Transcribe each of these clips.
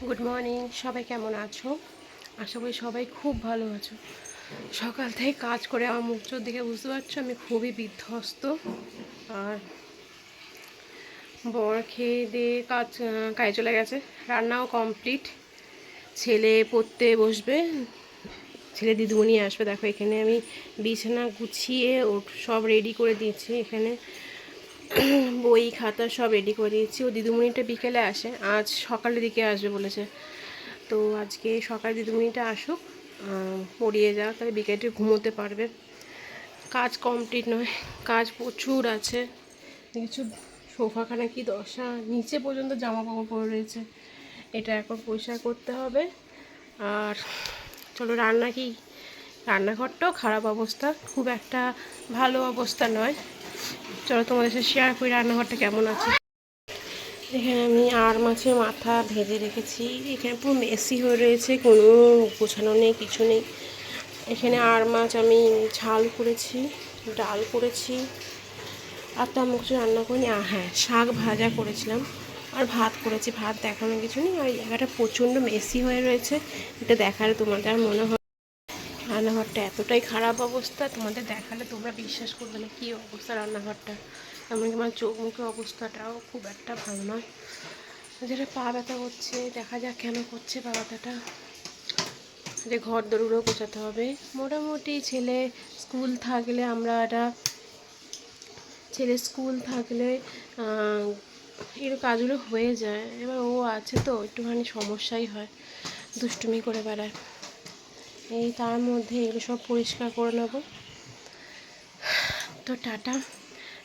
Good morning, সবাই কেমন আছো? আশা করি সবাই খুব ভালো আছো। সকাল থেকে কাজ করে আমার মুখ চোখ দেখে বুঝতে পারছো আমি খুবই বিধ্বস্ত। আর বর খেয়ে দিয়ে কাজে চলে গেছে, রান্নাও কমপ্লিট। ছেলে পড়তে বসবে, ছেলে দিদিমণি আসবে। দেখো এখানে আমি বিছানা গুছিয়ে সব রেডি করে দিয়েছি। এখানে বই খাতা সব রেডি করে দিয়েছি। ও দিদিমণিটা বিকেলে আসে, আজ সকালের দিকে আসবে বলেছে। তো আজকে সকালে দিদিমণিটা আসুক, পড়িয়ে যাক, তাহলে বিকেলে ঘুমোতে পারবে। কাজ কমপ্লিট নয়, কাজ প্রচুর আছে। কিছু সোফাখানা কি দশা, নিচে পর্যন্ত জামা কাপড় পরে রয়েছে। এটা এখন পরিষ্কার করতে হবে। আর চলো রান্নাঘরটাও খারাপ অবস্থা, খুব একটা ভালো অবস্থা নয়। চলো তোমাদের সাথে শেয়ার করি রান্নাঘরটা কেমন আছে। এখানে আমি মাছের মাথা ভেজে রেখেছি। এখানে পুরো মেসি হয়ে রয়েছে, কোনো গোছানো নেই, কিছু নেই। এখানে মাছ আমি ঝাল করেছি, ডাল করেছি, আর তো আমি কিছু রান্না করিনি। হ্যাঁ, শাক ভাজা করেছিলাম আর ভাত করেছি। ভাত দেখানো কিছু নেই, আর জায়গাটা প্রচণ্ড মেসি হয়ে রয়েছে। এটা দেখালে তোমাদের আর মনে হয় রান্নাঘরটা এতটাই খারাপ অবস্থা, তোমাদের দেখালে তোমরা বিশ্বাস করবে না কী অবস্থা রান্নাঘরটা। এমনকি আমার চোখ মুখের অবস্থাটাও খুব একটা ভালো নয়। যেটা পা ব্যথা করছে, দেখা যাক কেন করছে পা ব্যথাটা। যে ঘর দৌড়ও গোছাতে হবে। মোটামুটি ছেলে স্কুল থাকলে এর কাজগুলো হয়ে যায়। এবার ও আছে তো একটুখানি সমস্যাই হয়, দুষ্টুমি করে বেড়ায়। তার মধ্যে এগুলো সব পরিষ্কার করে নেব। তো টাটা।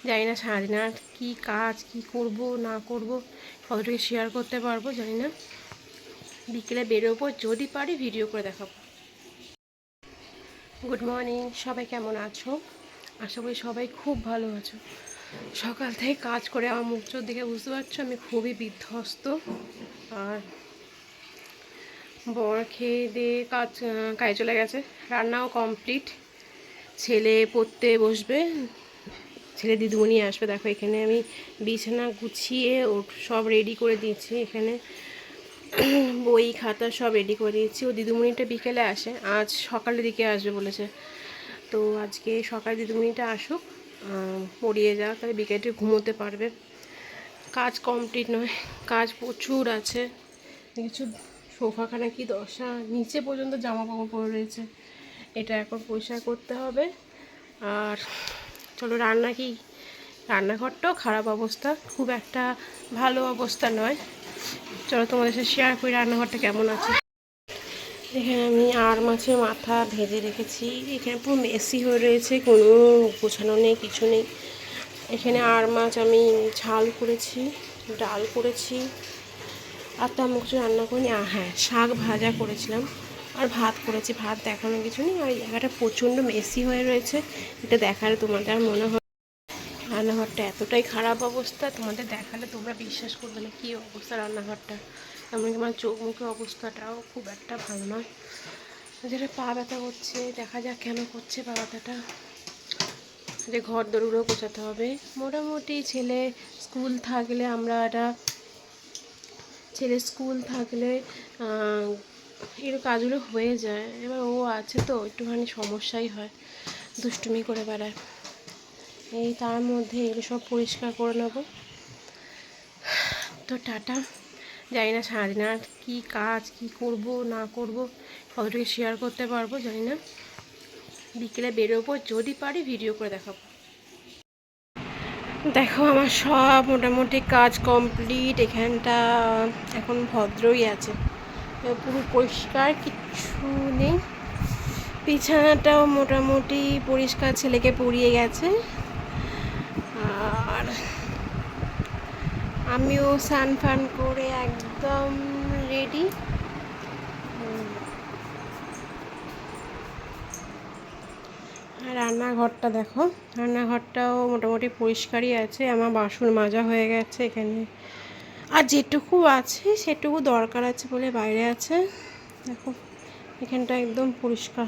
জানি না সারাদিন আর কী কাজ, কী করব না করব, কতটুকু শেয়ার করতে পারবো জানি না। বিকেলে বেরোবো, যদি পারি ভিডিও করে দেখাবো। গুড মর্নিং, সবাই কেমন আছো? আশা করি সবাই খুব ভালো আছো। সকাল থেকে কাজ করে আমার মুখ চোখ দেখে বুঝতে পারছো আমি খুবই বিধ্বস্ত। আর বর খেয়ে দিয়ে কাজে চলে গেছে, রান্নাও কমপ্লিট। ছেলে পড়তে বসবে, ছেলে দিদিমণি আসবে। দেখো এখানে আমি বিছানা গুছিয়ে সব রেডি করে দিয়েছি। এখানে বই খাতা সব রেডি করে দিয়েছি। ও দিদিমণিটা বিকেলে আসে, আজ সকালের দিকে আসবে বলেছে। তো আজকে সকালে দিদিমণিটা আসুক, পড়িয়ে যাক, তাহলে বিকেলে ঘুমোতে পারবে। কাজ কমপ্লিট নয়, কাজ প্রচুর আছে। কিছু সোফাখানা কি দশা, নিচে পর্যন্ত জামা কাপড় পরে রয়েছে। এটা এখন পরিষ্কার করতে হবে। আর চলো রান্নাঘরটাও খারাপ অবস্থা, খুব একটা ভালো অবস্থা নয়। চলো তোমাদের সাথে শেয়ার করি রান্নাঘরটা কেমন আছে। এখানে আমি মাছের মাথা ভেজে রেখেছি। এখানে পুরো মেসি হয়ে রয়েছে, কোনো গোছানো নেই, কিছু নেই। এখানে মাছ আমি ঝাল করেছি, ডাল করেছি, আর তো আমি কিছু রান্না করিনি। হ্যাঁ, শাক ভাজা করেছিলাম আর ভাত করেছি। ভাত দেখানো কিছু নেই, আর জায়গাটা প্রচণ্ড মেসি হয়ে রয়েছে। এটা দেখালে তোমাদের আর মনে হয় রান্নাঘরটা এতটাই খারাপ অবস্থা, তোমাদের দেখালে তোমরা বিশ্বাস করবে না কী অবস্থা রান্নাঘরটা। এমনকি আমার চোখ মুখের অবস্থাটাও খুব একটা ভালো নয়। যেটা পা ব্যথা করছে, দেখা যাক কেন করছে পা ব্যথাটা। যে ঘর দৌড়ও গোছাতে হবে। মোটামুটি ছেলে স্কুল থাকলে এর কাজগুলো হয়ে যায়। এবার ও আছে তো একটুখানি সমস্যাই হয়, দুষ্টুমি করে বেড়ায়। তার মধ্যে এগুলো সব পরিষ্কার করে নেব। তো টাটা। জানি না সারাদিন আর কী কাজ, কী করব না করব, কতটুকু শেয়ার করতে পারবো জানি না। বিকেলে বেরোবো, যদি পারি ভিডিও করে দেখাবো। দেখো আমার সব মোটামুটি কাজ কমপ্লিট। এখানটা এখন ভদ্রই আছে, পুরো পরিষ্কার, কিচ্ছু নেই। বিছানাটাও মোটামুটি পরিষ্কার, ছেলেকে পরিয়ে গেছে। আর আমিও স্নান ফান করে একদম রেডি। রান্নাঘরটা দেখো, রান্নাঘরটাও মোটামুটি পরিষ্কারই আছে। আমার বাসন মাজা হয়ে গেছে এখানে, আর যেটুকু আছে সেটুকু দরকার আছে বলে বাইরে আছে। দেখো এখানটা একদম পরিষ্কার।